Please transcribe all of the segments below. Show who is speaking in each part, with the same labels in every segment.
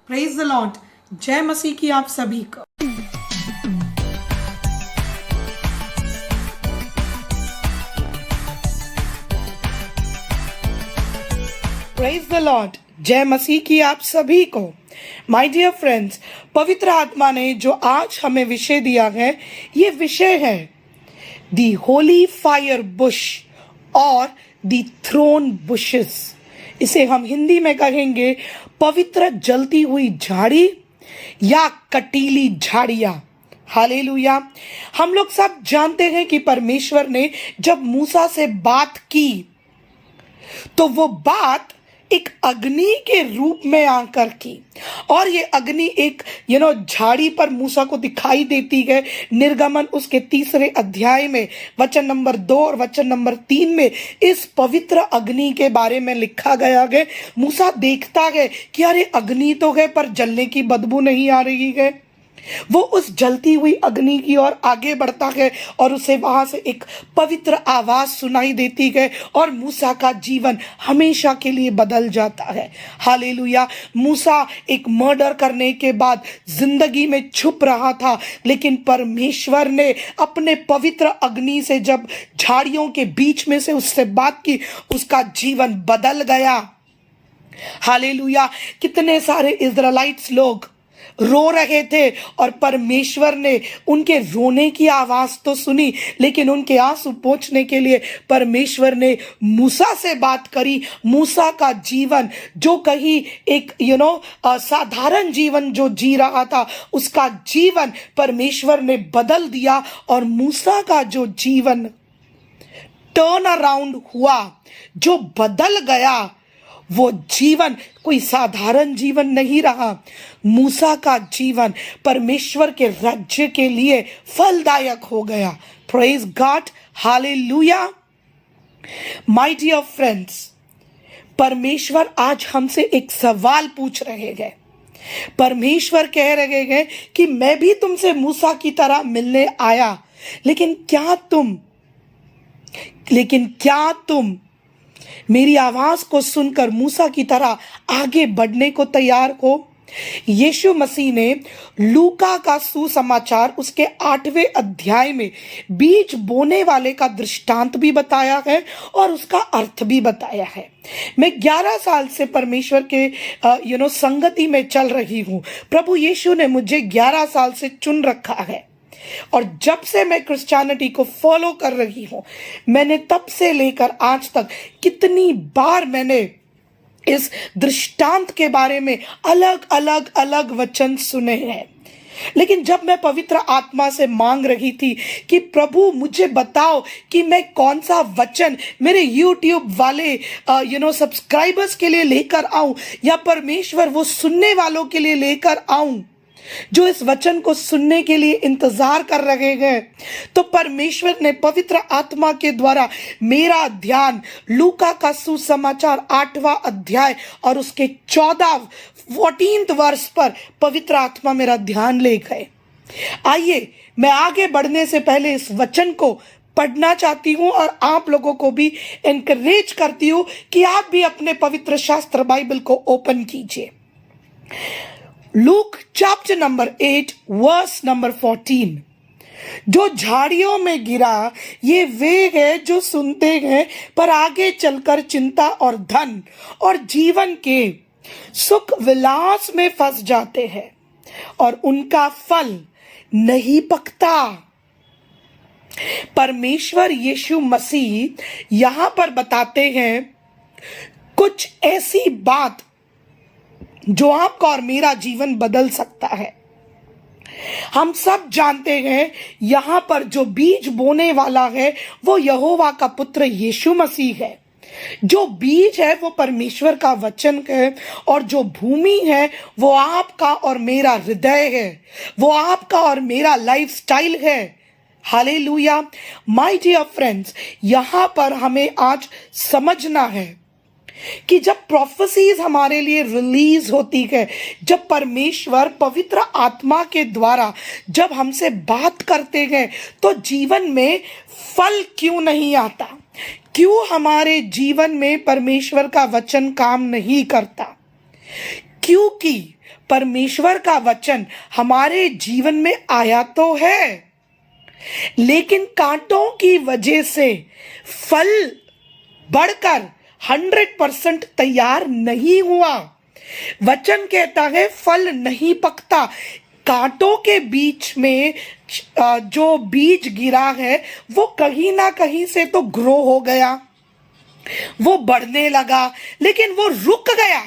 Speaker 1: Praise the Lord. जय मसीह की आप सभी को। Praise the Lord. जय मसीह की आप सभी को। माय डियर फ्रेंड्स, पवित्र आत्मा ने जो आज हमें विषय दिया है, ये विषय है दी होली फायर बुश और दी थ्रोन बुशेस। इसे हम हिंदी में कहेंगे पवित्र जलती हुई झाड़ी या कटीली झाड़ियां। हालेलुया। हम लोग सब जानते हैं कि परमेश्वर ने जब मूसा से बात की तो वो बात एक अग्नि के रूप में आकर की, और ये अग्नि एक झाड़ी पर मूसा को दिखाई देती है। निर्गमन उसके 3 अध्याय में वचन नंबर 2 और वचन नंबर 3 में इस पवित्र अग्नि के बारे में लिखा गया है। मूसा देखता है कि अरे अग्नि तो है पर जलने की बदबू नहीं आ रही है। वो उस जलती हुई अग्नि की ओर आगे बढ़ता है और उसे वहां से एक पवित्र आवाज सुनाई देती है और मूसा का जीवन हमेशा के लिए बदल जाता है। हालेलुया। मूसा एक मर्डर करने के बाद जिंदगी में छुप रहा था, लेकिन परमेश्वर ने अपने पवित्र अग्नि से जब झाड़ियों के बीच में से उससे बात की, उसका जीवन बदल गया। हालेलुया। कितने सारे इज़राइलिट्स लोग रो रहे थे और परमेश्वर ने उनके रोने की आवाज तो सुनी, लेकिन उनके आंसू पोंछने के लिए परमेश्वर ने मूसा से बात करी। मूसा का जीवन जो कहीं एक साधारण जीवन जो जी रहा था, उसका जीवन परमेश्वर ने बदल दिया और मूसा का जो जीवन टर्न अराउंड हुआ, जो बदल गया, वो जीवन कोई साधारण जीवन नहीं रहा। मूसा का जीवन परमेश्वर के राज्य के लिए फलदायक हो गया। Praise God. Hallelujah. My dear friends, परमेश्वर आज हमसे एक सवाल पूछ रहे हैं। परमेश्वर कह रहे हैं कि मैं भी तुमसे मूसा की तरह मिलने आया, लेकिन क्या तुम मेरी आवाज को सुनकर मूसा की तरह आगे बढ़ने को तैयार हो? यीशु मसीह ने लूका का सुसमाचार उसके 8वें अध्याय में बीज बोने वाले का दृष्टांत भी बताया है और उसका अर्थ भी बताया है। मैं 11 साल से परमेश्वर के संगति में चल रही हूँ। प्रभु यीशु ने मुझे 11 साल से चुन रखा है और जब से मैं क्रिश्चियनिटी को फॉलो कर रही हूं, मैंने तब से लेकर आज तक कितनी बार मैंने इस दृष्टांत के बारे में अलग वचन सुने हैं। लेकिन जब मैं पवित्र आत्मा से मांग रही थी कि प्रभु मुझे बताओ कि मैं कौन सा वचन मेरे YouTube वाले सब्सक्राइबर्स के लिए लेकर आऊं या परमेश्वर वो सुनने वालों के लिए लेकर आऊं जो इस वचन को सुनने के लिए इंतजार कर रहे हैं, तो परमेश्वर ने पवित्र आत्मा के द्वारा मेरा ध्यान लूका का सुसमाचार 8वां अध्याय और उसके 14th वर्ष पर पवित्र आत्मा मेरा ध्यान ले गए। आइए, मैं आगे बढ़ने से पहले इस वचन को पढ़ना चाहती हूँ और आप लोगों को भी एनकरेज करती हूँ कि आप भी अपने पवित्र शास्त्र बाइबल को ओपन कीजिए। Luke chapter number 8 verse number 14। जो झाड़ियों में गिरा, ये वे हैं जो सुनते हैं पर आगे चलकर चिंता और धन और जीवन के सुख विलास में फंस जाते हैं और उनका फल नहीं पकता। परमेश्वर यीशु मसीह यहां पर बताते हैं कुछ ऐसी बात जो आपका और मेरा जीवन बदल सकता है। हम सब जानते हैं यहां पर जो बीज बोने वाला है वो यहोवा का पुत्र यीशु मसीह है। जो बीज है वो परमेश्वर का वचन है और जो भूमि है वो आपका और मेरा हृदय है, वो आपका और मेरा लाइफस्टाइल है। हालेलुया। माय डियर फ्रेंड्स, यहां पर हमें आज समझना है कि जब प्रोफेसीज हमारे लिए रिलीज होती है, जब परमेश्वर पवित्र आत्मा के द्वारा जब हमसे बात करते हैं, तो जीवन में फल क्यों नहीं आता? क्यों हमारे जीवन में परमेश्वर का वचन काम नहीं करता? क्योंकि परमेश्वर का वचन हमारे जीवन में आया तो है, लेकिन कांटों की वजह से फल बढ़कर 100% तैयार नहीं हुआ। वचन कहता है फल नहीं पकता। कांटों के बीच में जो बीज गिरा है वो कहीं ना कहीं से तो ग्रो हो गया, वो बढ़ने लगा, लेकिन वो रुक गया।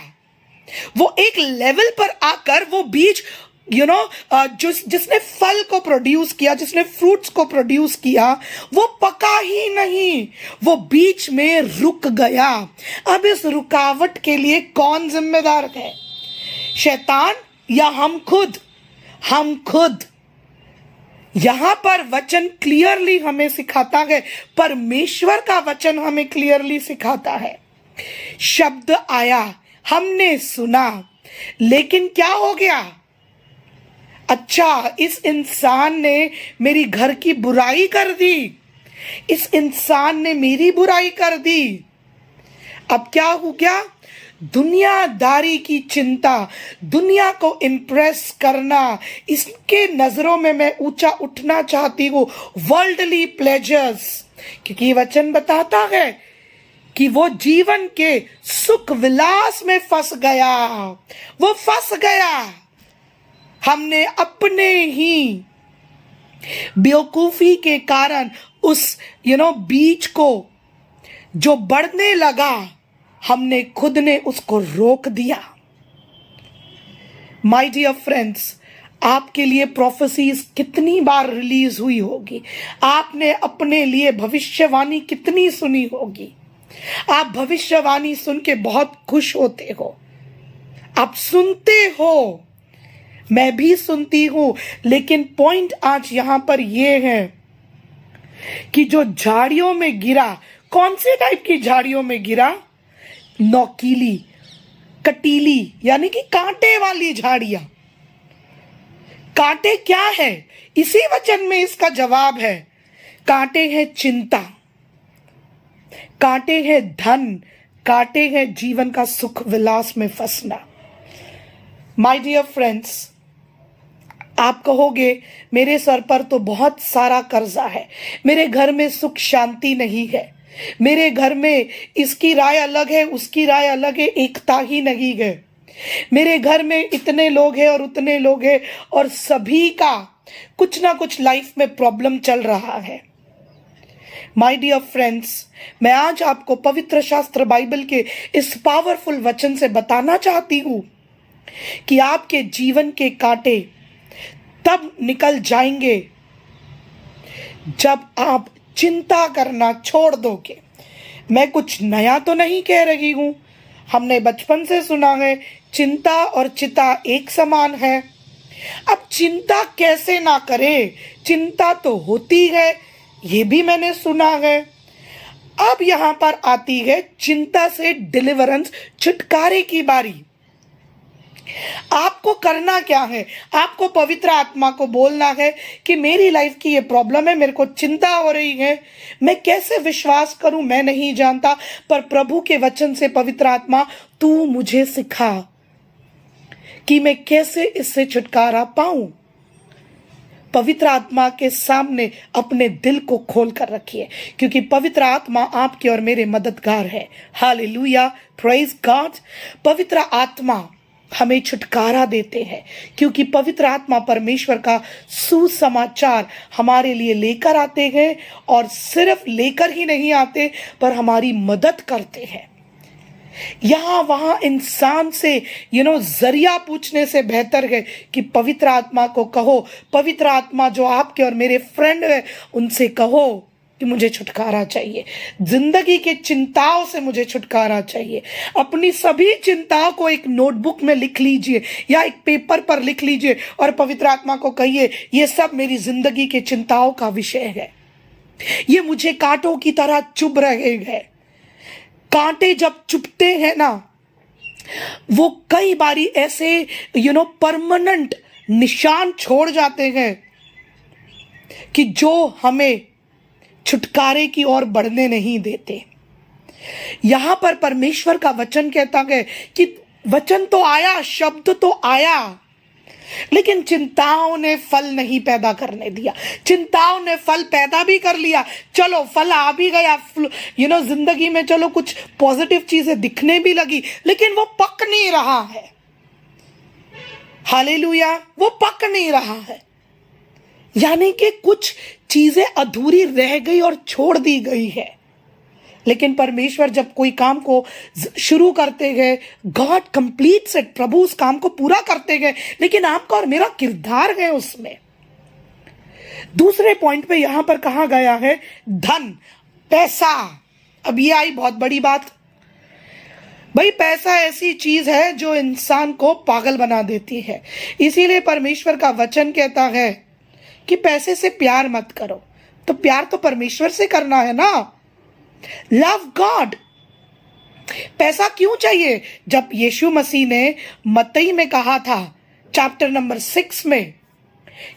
Speaker 1: वो एक लेवल पर आकर वो बीज जिसने फल को प्रोड्यूस किया, जिसने फ्रूट्स को प्रोड्यूस किया, वो पका ही नहीं, वो बीच में रुक गया। अब इस रुकावट के लिए कौन जिम्मेदार है? शैतान या हम खुद? हम खुद। यहां पर वचन क्लियरली हमें सिखाता है, परमेश्वर का वचन हमें क्लियरली सिखाता है। शब्द आया, हमने सुना, लेकिन क्या हो गया? अच्छा, इस इंसान ने मेरी घर की बुराई कर दी, इस इंसान ने मेरी बुराई कर दी। अब क्या हो गया? दुनियादारी की चिंता, दुनिया को इम्प्रेस करना, इसके नजरों में मैं ऊंचा उठना चाहती हूँ। वर्ल्डली प्लेजर्स, क्योंकि वचन बताता है कि वो जीवन के सुख विलास में फंस गया, वो फंस गया। हमने अपने ही बेवकूफी के कारण उस बीज को जो बढ़ने लगा, हमने खुद ने उसको रोक दिया। माय डियर फ्रेंड्स, आपके लिए प्रोफेसीज कितनी बार रिलीज हुई होगी, आपने अपने लिए भविष्यवाणी कितनी सुनी होगी। आप भविष्यवाणी सुन के बहुत खुश होते हो, आप सुनते हो, मैं भी सुनती हूं, लेकिन पॉइंट आज यहां पर यह है कि जो झाड़ियों में गिरा, कौन से टाइप की झाड़ियों में गिरा? नौकीली, कटीली, यानी कि कांटे वाली झाड़ियां। कांटे क्या है? इसी वचन में इसका जवाब है। कांटे हैं चिंता, कांटे हैं धन, कांटे हैं जीवन का सुख विलास में फंसना। माय डियर फ्रेंड्स, आप कहोगे मेरे सर पर तो बहुत सारा कर्जा है, मेरे घर में सुख शांति नहीं है, मेरे घर में इसकी राय अलग है, उसकी राय अलग है, एकता ही नहीं है, मेरे घर में इतने लोग हैं और उतने लोग हैं और सभी का कुछ ना कुछ लाइफ में प्रॉब्लम चल रहा है। माय डियर फ्रेंड्स, मैं आज आपको पवित्र शास्त्र बाइबल के इस पावरफुल वचन से बताना चाहती हूं कि आपके जीवन के कांटे तब निकल जाएंगे जब आप चिंता करना छोड़ दोगे। मैं कुछ नया तो नहीं कह रही हूं, हमने बचपन से सुना है चिंता और चिता एक समान है। अब चिंता कैसे ना करे, चिंता तो होती है, ये भी मैंने सुना है। अब यहां पर आती है चिंता से डिलीवरेंस, छुटकारे की बारी। आपको करना क्या है? आपको पवित्र आत्मा को बोलना है कि मेरी लाइफ की ये प्रॉब्लम है, मेरे को चिंता हो रही है, मैं कैसे विश्वास करूं मैं नहीं जानता, पर प्रभु के वचन से पवित्र आत्मा तू मुझे सिखा कि मैं कैसे इससे छुटकारा पाऊं। पवित्र आत्मा के सामने अपने दिल को खोल कर रखिए, क्योंकि पवित्र आत्मा आपके और मेरे मददगार है। Hallelujah, praise God. पवित्र आत्मा हमें छुटकारा देते हैं, क्योंकि पवित्र आत्मा परमेश्वर का सुसमाचार हमारे लिए लेकर आते हैं, और सिर्फ लेकर ही नहीं आते पर हमारी मदद करते हैं। यहां वहां इंसान से जरिया पूछने से बेहतर है कि पवित्र आत्मा को कहो। पवित्र आत्मा जो आपके और मेरे फ्रेंड है, उनसे कहो कि मुझे छुटकारा चाहिए, जिंदगी के चिंताओं से मुझे छुटकारा चाहिए। अपनी सभी चिंताओं को एक नोटबुक में लिख लीजिए या एक पेपर पर लिख लीजिए और पवित्र आत्मा को कहिए, ये सब मेरी जिंदगी के चिंताओं का विषय है, ये मुझे कांटों की तरह चुभ रहे हैं। कांटे जब चुभते हैं ना, वो कई बारी ऐसे परमानेंट निशान छोड़ जाते हैं कि जो हमें छुटकारे की ओर बढ़ने नहीं देते। यहां पर परमेश्वर का वचन कहता है कि वचन तो आया, शब्द तो आया, लेकिन चिंताओं ने फल नहीं पैदा करने दिया। चिंताओं ने फल पैदा भी कर लिया, चलो फल आ भी गया, जिंदगी में चलो कुछ पॉजिटिव चीजें दिखने भी लगी, लेकिन वो पक नहीं रहा है। हालेलुया, वो पक नहीं रहा है। यानी कि कुछ चीजें अधूरी रह गई और छोड़ दी गई है। लेकिन परमेश्वर जब कोई काम को शुरू करते गए, गॉड कंप्लीट्स इट, प्रभु उस काम को पूरा करते गए, लेकिन आपका और मेरा किरदार है उसमें। दूसरे पॉइंट पे यहां पर कहा गया है धन, पैसा। अब ये आई बहुत बड़ी बात। भाई पैसा ऐसी चीज है जो इंसान को पागल बना देती है। इसीलिए परमेश्वर का वचन कहता है कि पैसे से प्यार मत करो। तो प्यार तो परमेश्वर से करना है ना, लव गॉड। पैसा क्यों चाहिए? जब यीशु मसीह ने मत्ती में कहा था चैप्टर नंबर 6 में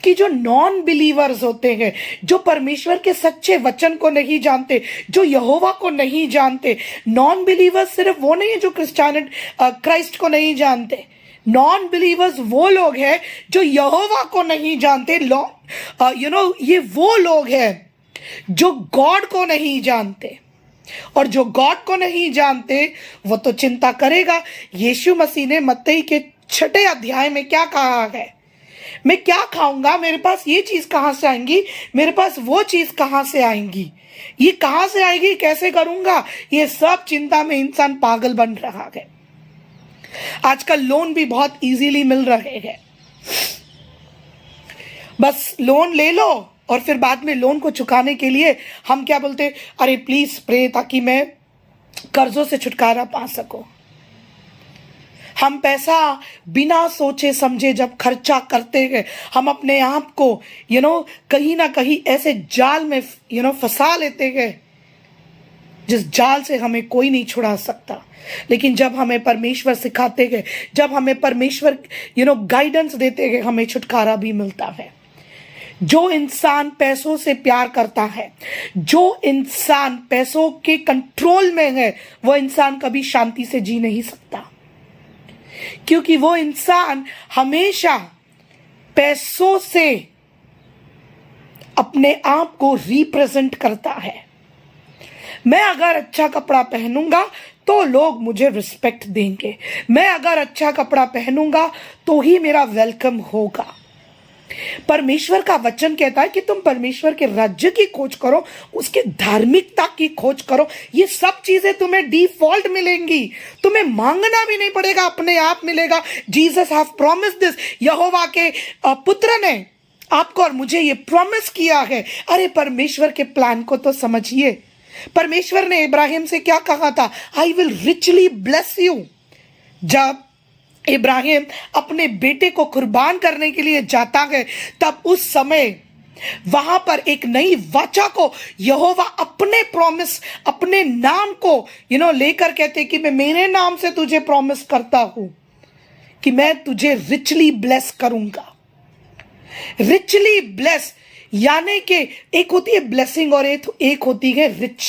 Speaker 1: कि जो नॉन बिलीवर्स होते हैं, जो परमेश्वर के सच्चे वचन को नहीं जानते, जो यहोवा को नहीं जानते। नॉन बिलीवर्स सिर्फ वो नहीं है जो क्राइस्ट को नहीं जानते। नॉन बिलीवर्स वो लोग हैं जो यहोवा को नहीं जानते। ये वो लोग हैं जो गॉड को नहीं जानते, और जो गॉड को नहीं जानते वो तो चिंता करेगा। यीशु मसीह ने मत्ती के 6 अध्याय में क्या कहा है? मैं क्या खाऊंगा, मेरे पास ये चीज कहां से आएंगी, मेरे पास वो चीज कहां से आएंगी, ये कहां से आएगी, कैसे करूंगा, ये सब चिंता में इंसान पागल बन रहा है। आजकल लोन भी बहुत इजीली मिल रहे हैं। बस लोन ले लो और फिर बाद में लोन को चुकाने के लिए हम क्या बोलते, अरे प्लीज प्रे ताकि मैं कर्जों से छुटकारा पा सकूं। हम पैसा बिना सोचे समझे जब खर्चा करते हैं, हम अपने आप को कहीं ना कहीं ऐसे जाल में फंसा लेते हैं जिस जाल से हमें कोई नहीं छुड़ा सकता। लेकिन जब हमें परमेश्वर सिखाते हैं, जब हमें परमेश्वर गाइडेंस देते हैं, हमें छुटकारा भी मिलता है। जो इंसान पैसों से प्यार करता है, जो इंसान पैसों के कंट्रोल में है, वो इंसान कभी शांति से जी नहीं सकता, क्योंकि वो इंसान हमेशा पैसों से अपने आप को रिप्रेजेंट करता है। मैं अगर अच्छा कपड़ा पहनूंगा तो लोग मुझे रिस्पेक्ट देंगे, मैं अगर अच्छा कपड़ा पहनूंगा तो ही मेरा वेलकम होगा। परमेश्वर का वचन कहता है कि तुम परमेश्वर के राज्य की खोज करो, उसकी धार्मिकता की खोज करो, ये सब चीजें तुम्हें डिफॉल्ट मिलेंगी, तुम्हें मांगना भी नहीं पड़ेगा, अपने आप मिलेगा। जीसस हैव प्रॉमिस्ड दिस, यहोवा के पुत्र ने आपको और मुझे ये प्रॉमिस किया है। अरे परमेश्वर के प्लान को तो समझिए। परमेश्वर ने इब्राहिम से क्या कहा था? I will richly bless you. जब इब्राहिम अपने बेटे को कुर्बान करने के लिए जाता है, तब उस समय वहां पर एक नई वाचा को यहोवा अपने प्रॉमिस, अपने नाम को लेकर कहते कि मैं मेरे नाम से तुझे प्रॉमिस करता हूं कि मैं तुझे रिचली ब्लेस करूंगा। रिचली ब्लेस यानी कि एक होती है ब्लेसिंग और एक होती है रिच।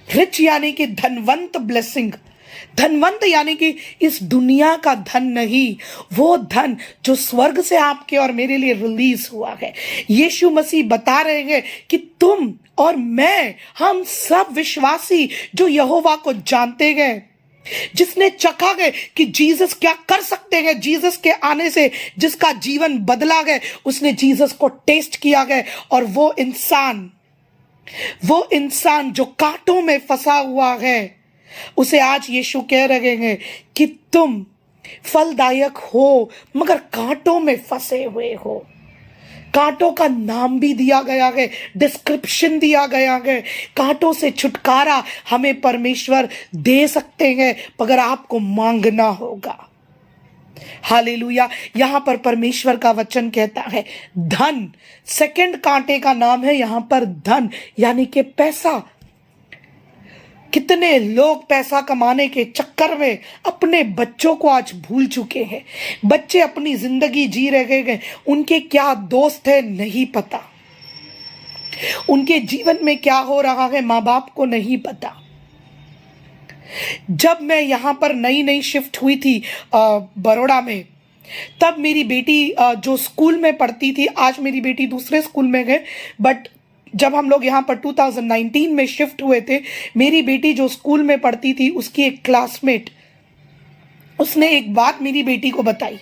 Speaker 1: रिच यानी कि धनवंत, ब्लेसिंग धनवंत यानी कि इस दुनिया का धन नहीं, वो धन जो स्वर्ग से आपके और मेरे लिए रिलीज हुआ है। यीशु मसीह बता रहे हैं कि तुम और मैं, हम सब विश्वासी जो यहोवा को जानते हैं, जिसने चखा गए कि जीसस क्या कर सकते हैं, जीसस के आने से जिसका जीवन बदला गया, उसने जीसस को टेस्ट किया गया। और वो इंसान जो कांटों में फंसा हुआ है, उसे आज यीशु कह रहे हैं कि तुम फलदायक हो मगर कांटों में फंसे हुए हो। कांटों का नाम भी दिया गया है, डिस्क्रिप्शन दिया गया है। कांटों से छुटकारा हमें परमेश्वर दे सकते हैं, मगर आपको मांगना होगा। हालेलुया। यहां पर परमेश्वर का वचन कहता है धन, सेकंड कांटे का नाम है यहां पर धन, यानी कि पैसा। कितने लोग पैसा कमाने के चक्कर में अपने बच्चों को आज भूल चुके हैं। बच्चे अपनी जिंदगी जी रहे हैं, उनके क्या दोस्त है नहीं पता। उनके जीवन में क्या हो रहा है माँ बाप को नहीं पता। जब मैं यहाँ पर नई नई शिफ्ट हुई थी बड़ौदा में, तब मेरी बेटी जो स्कूल में पढ़ती थी, आज मेरी बेटी दूसरे स्कूल में गए, बट जब हम लोग यहाँ पर 2019 में शिफ्ट हुए थे, मेरी बेटी जो स्कूल में पढ़ती थी उसकी एक क्लासमेट, उसने एक बात मेरी बेटी को बताई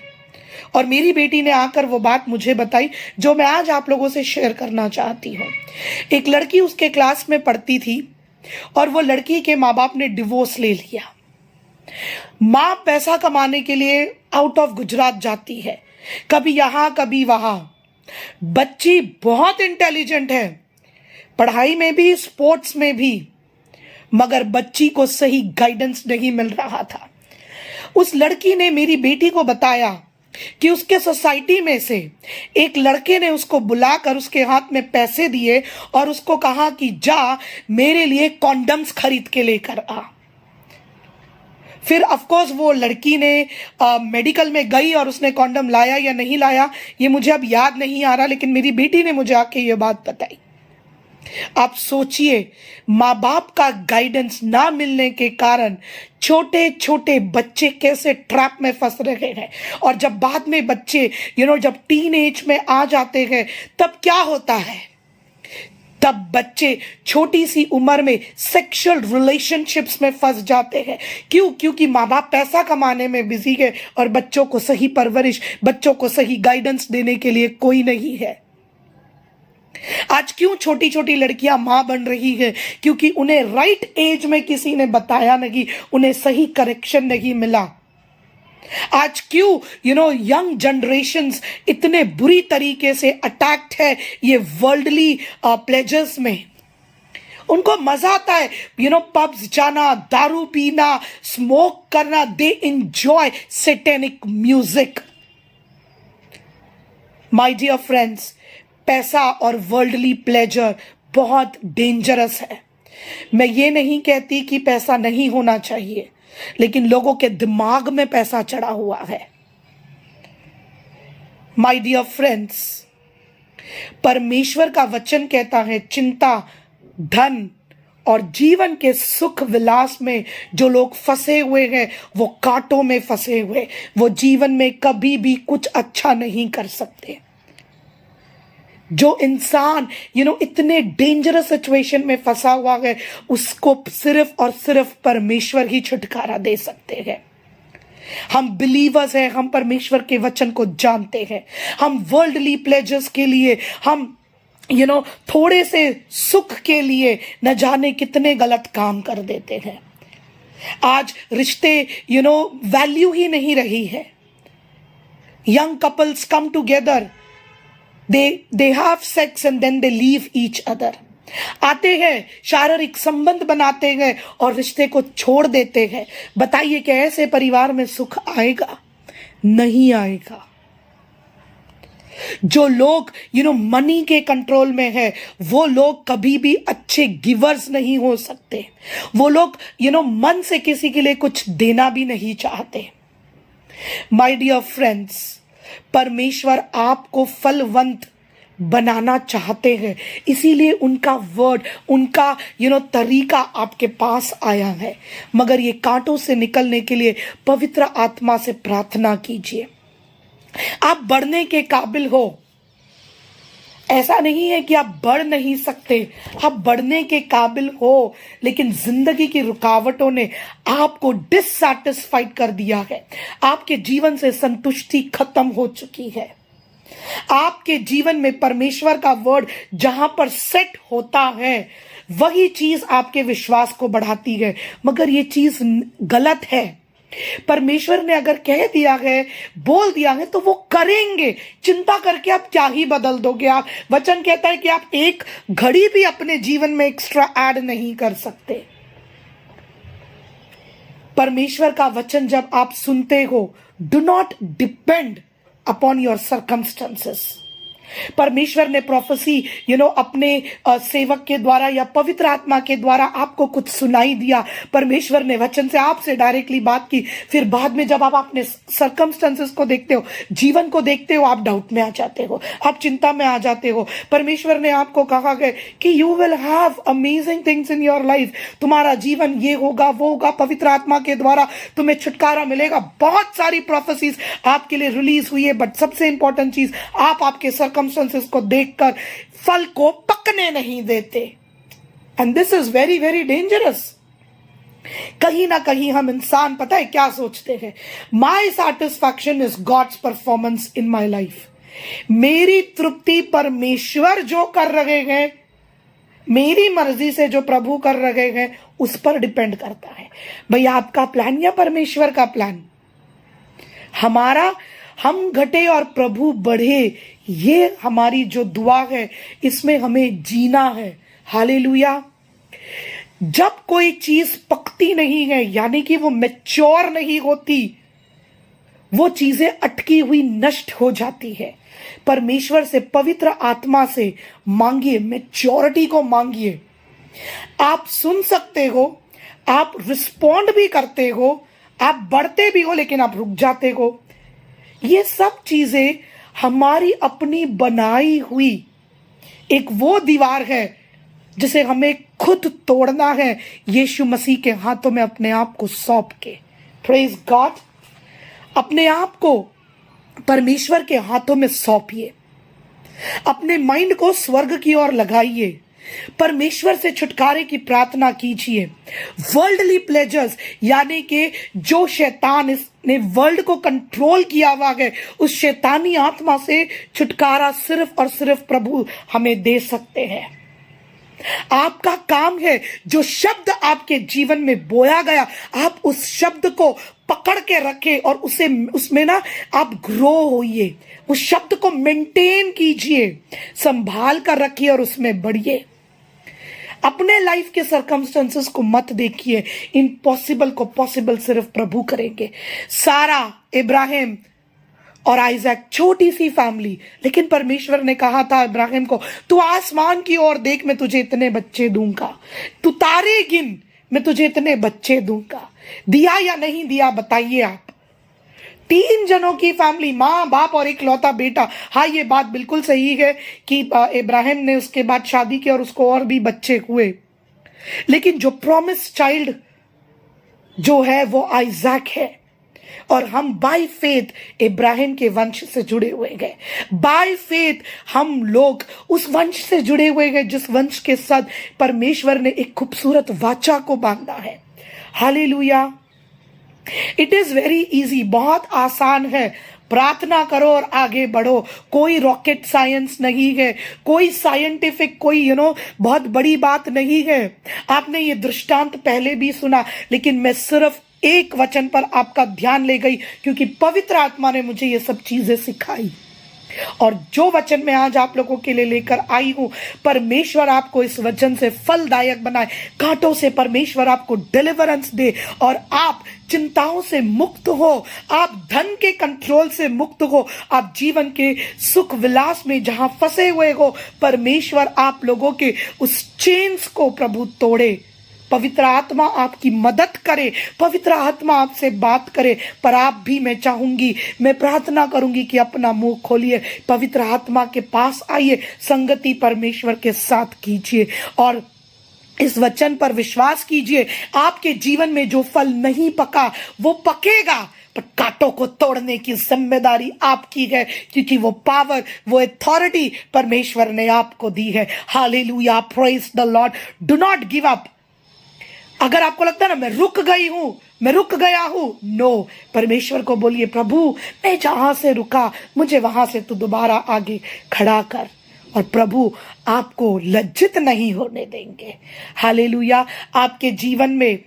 Speaker 1: और मेरी बेटी ने आकर वो बात मुझे बताई जो मैं आज आप लोगों से शेयर करना चाहती हूँ। एक लड़की उसके क्लास में पढ़ती थी और वो लड़की के माँ बाप ने डिवोर्स ले लिया। माँ पैसा कमाने के लिए आउट ऑफ गुजरात जाती है, कभी यहाँ कभी वहाँ। बच्ची बहुत इंटेलिजेंट है, पढ़ाई में भी स्पोर्ट्स में भी, मगर बच्ची को सही गाइडेंस नहीं मिल रहा था। उस लड़की ने मेरी बेटी को बताया कि उसके सोसाइटी में से एक लड़के ने उसको बुलाकर उसके हाथ में पैसे दिए और उसको कहा कि जा मेरे लिए कॉन्डम्स खरीद के लेकर आ। फिर ऑफ कोर्स वो लड़की ने मेडिकल में गई और उसने कॉन्डम लाया या नहीं लाया ये मुझे अब याद नहीं आ रहा, लेकिन मेरी बेटी ने मुझे आके ये बात बताई। आप सोचिए, माँ बाप का गाइडेंस ना मिलने के कारण छोटे छोटे बच्चे कैसे ट्रैप में फंस रहे हैं। और जब बाद में बच्चे जब टीन एज में आ जाते हैं तब क्या होता है, तब बच्चे छोटी सी उम्र में सेक्सुअल रिलेशनशिप्स में फंस जाते हैं। क्यों? क्योंकि माँ बाप पैसा कमाने में बिजी है और बच्चों को सही परवरिश, बच्चों को सही गाइडेंस देने के लिए कोई नहीं है। आज क्यों छोटी छोटी लड़कियां मां बन रही है? क्योंकि उन्हें राइट एज में किसी ने बताया नहीं, उन्हें सही करेक्शन नहीं मिला। आज क्यों यंग जनरेशन्स इतने बुरी तरीके से अटैक्ट है ये वर्ल्डली प्लेजर्स में। उनको मजा आता है पब्स जाना, दारू पीना, स्मोक करना, they enjoy satanic music. My dear friends, पैसा और वर्ल्डली प्लेजर बहुत डेंजरस है। मैं ये नहीं कहती कि पैसा नहीं होना चाहिए, लेकिन लोगों के दिमाग में पैसा चढ़ा हुआ है। माय डियर फ्रेंड्स, परमेश्वर का वचन कहता है चिंता, धन और जीवन के सुख विलास में जो लोग फंसे हुए हैं वो कांटों में फंसे हुए, वो जीवन में कभी भी कुछ अच्छा नहीं कर सकते। जो इंसान इतने डेंजरस सिचुएशन में फंसा हुआ है उसको सिर्फ और सिर्फ परमेश्वर ही छुटकारा दे सकते हैं। हम बिलीवर्स हैं, हम परमेश्वर के वचन को जानते हैं। हम वर्ल्डली प्लेजर्स के लिए, हम थोड़े से सुख के लिए न जाने कितने गलत काम कर देते हैं। आज रिश्ते वैल्यू ही नहीं रही है। Young couples come together, they have sex and then they leave each other। आते हैं, शारीरिक संबंध बनाते हैं और रिश्ते को छोड़ देते हैं। बताइए कि ऐसे परिवार में सुख आएगा? नहीं आएगा। जो लोग मनी के कंट्रोल में है वो लोग कभी भी अच्छे गिवर्स नहीं हो सकते। वो लोग मन से किसी के लिए कुछ देना भी नहीं चाहते। माय डियर फ्रेंड्स, परमेश्वर आपको फलवंत बनाना चाहते हैं, इसीलिए उनका वर्ड, उनका तरीका आपके पास आया है। मगर ये कांटों से निकलने के लिए पवित्र आत्मा से प्रार्थना कीजिए। आप बढ़ने के काबिल हो। ऐसा नहीं है कि आप बढ़ नहीं सकते, आप बढ़ने के काबिल हो, लेकिन जिंदगी की रुकावटों ने आपको डिससैटिस्फाइड कर दिया है। आपके जीवन से संतुष्टि खत्म हो चुकी है। आपके जीवन में परमेश्वर का वर्ड जहां पर सेट होता है वही चीज आपके विश्वास को बढ़ाती है, मगर ये चीज गलत है। परमेश्वर ने अगर कह दिया है, बोल दिया है तो वो करेंगे। चिंता करके आप क्या ही बदल दोगे? आप, वचन कहता है कि आप एक घड़ी भी अपने जीवन में एक्स्ट्रा ऐड नहीं कर सकते। परमेश्वर का वचन जब आप सुनते हो, do not depend upon your circumstances. परमेश्वर ने प्रोफेसी अपने सेवक के द्वारा या पवित्र आत्मा के द्वारा आपको कुछ सुनाई दिया, परमेश्वर ने वचन से आपसे डायरेक्टली बात की, फिर बाद में जब आप अपने सर्कमस्टेंसेस को देखते हो, जीवन को देखते हो, आप डाउट में आ जाते हो, आप चिंता में आ जाते हो। परमेश्वर ने आपको कहा है कि you will have amazing things in your life, तुम्हारा जीवन ये होगा वो होगा, पवित्र आत्मा के द्वारा तुम्हें छुटकारा मिलेगा। बहुत सारी प्रोफेसीज आपके लिए रिलीज हुई है, बट सबसे इंपॉर्टेंट चीज, आप आपके सर्कमस्टेंसेस को देखकर फल को पकने नहीं देते। And this is very very dangerous. कहीं ना कहीं हम इंसान पता है क्या सोचते हैं, my satisfaction is God's performance in my life. मेरी तृप्ति परमेश्वर जो कर रहे हैं, मेरी मर्जी से जो प्रभु कर रहे हैं, उस पर डिपेंड करता है। भाई आपका प्लान या परमेश्वर का प्लान? हमारा हम घटे और प्रभु बढ़े, ये हमारी जो दुआ है, इसमें हमें जीना है। हालेलुया। जब कोई चीज पकती नहीं है, यानी कि वो मैच्योर नहीं होती, वो चीजें अटकी हुई नष्ट हो जाती है। परमेश्वर से, पवित्र आत्मा से मांगिए, मैच्योरिटी को मांगिए। आप सुन सकते हो, आप रिस्पॉन्ड भी करते हो, आप बढ़ते भी हो, लेकिन आप रुक जाते हो। ये सब चीजें हमारी अपनी बनाई हुई एक वो दीवार है जिसे हमें खुद तोड़ना है, यीशु मसीह के हाथों में अपने आप को सौंप के। Praise God. अपने आप को परमेश्वर के हाथों में सौंपिए, अपने माइंड को स्वर्ग की ओर लगाइए, परमेश्वर से छुटकारे की प्रार्थना कीजिए। वर्ल्डली प्लेजर्स, यानी कि जो शैतान ने वर्ल्ड को कंट्रोल किया हुआ है, उस शैतानी आत्मा से छुटकारा सिर्फ और सिर्फ प्रभु हमें दे सकते हैं। आपका काम है, जो शब्द आपके जीवन में बोया गया, आप उस शब्द को पकड़ के रखें और उसमें ना आप ग्रो होइए, उस शब्द को मेंटेन कीजिए, संभाल कर रखिए और उसमें बढ़िए। अपने लाइफ के सर्कमस्टेंसेस को मत देखिए, इम्पॉसिबल को पॉसिबल सिर्फ प्रभु करेंगे। सारा, इब्राहिम और आइजैक, छोटी सी फैमिली, लेकिन परमेश्वर ने कहा था इब्राहिम को, तू आसमान की ओर देख, मैं तुझे इतने बच्चे दूंगा, तू तारे गिन, मैं तुझे इतने बच्चे दूंगा। दिया या नहीं दिया बताइए आप? 3 जनों की फैमिली, माँ बाप और एक लौता बेटा। हाँ, ये बात बिल्कुल सही है कि इब्राहिम ने उसके बाद शादी की और उसको और भी बच्चे हुए, लेकिन जो प्रॉमिस चाइल्ड जो है वो आइजैक है। और हम बाय फेथ इब्राहिम के वंश से जुड़े हुए गए। बाय फेथ हम लोग उस वंश से जुड़े हुए हैं जिस वंश के साथ परमेश्वर ने एक खूबसूरत वाचा को बांधा है। Hallelujah. It is very easy, बहुत आसान है। प्रार्थना करो और आगे बढ़ो। कोई रॉकेट साइंस नहीं है, कोई साइंटिफिक, कोई बहुत बड़ी बात नहीं है। आपने ये दृष्टांत पहले भी सुना, लेकिन मैं सिर्फ एक वचन पर आपका ध्यान ले गई, क्योंकि पवित्र आत्मा ने मुझे ये सब चीजें सिखाई। और जो वचन मैं आज आप लोगों के लिए लेकर आई हूं, परमेश्वर आपको इस वचन से फलदायक बनाए, कांटों से परमेश्वर आपको डिलीवरेंस दे और आप चिंताओं से मुक्त हो, आप धन के कंट्रोल से मुक्त हो, आप जीवन के सुख विलास में जहां फंसे हुए हो, परमेश्वर आप लोगों के उस चेन्स को प्रभु तोड़े। पवित्र आत्मा आपकी मदद करे, पवित्र आत्मा आपसे बात करे। पर आप भी, मैं चाहूंगी, मैं प्रार्थना करूंगी कि अपना मुंह खोलिए, पवित्र आत्मा के पास आइए, संगति परमेश्वर के साथ कीजिए और इस वचन पर विश्वास कीजिए। आपके जीवन में जो फल नहीं पका वो पकेगा, पर कांटों को तोड़ने की जिम्मेदारी आपकी है, क्योंकि वो पावर, वो अथॉरिटी परमेश्वर ने आपको दी है। Hallelujah, praise the Lord. Do not give up. अगर आपको लगता है ना मैं रुक गई हूं, मैं रुक गया हूं, नो, परमेश्वर को बोलिए, प्रभु मैं जहां से रुका, मुझे वहां से तू दोबारा आगे खड़ा कर, और प्रभु आपको लज्जित नहीं होने देंगे। हालेलुया। आपके जीवन में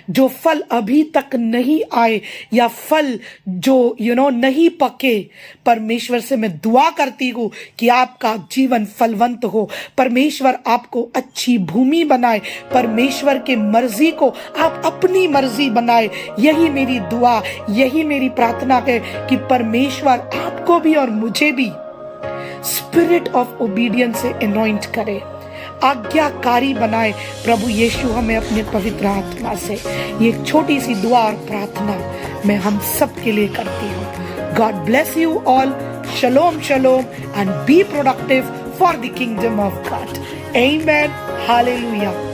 Speaker 1: जो फल अभी तक नहीं आए या फल जो नहीं पके, परमेश्वर से मैं दुआ करती हूँ कि आपका जीवन फलवंत हो, परमेश्वर आपको अच्छी भूमि बनाए, परमेश्वर के मर्जी को आप अपनी मर्जी बनाए। यही मेरी दुआ, यही मेरी प्रार्थना है कि परमेश्वर आपको भी और मुझे भी स्पिरिट ऑफ ओबीडियंस से अनॉइंट करे, आज्ञाकारी बनाए प्रभु यीशु हमें अपने पवित्र आत्मा से। ये एक छोटी सी दुआ और प्रार्थना मैं हम सब के लिए करती हूँ। God bless you all. Shalom, shalom, and be productive for the kingdom of God. Amen. Hallelujah.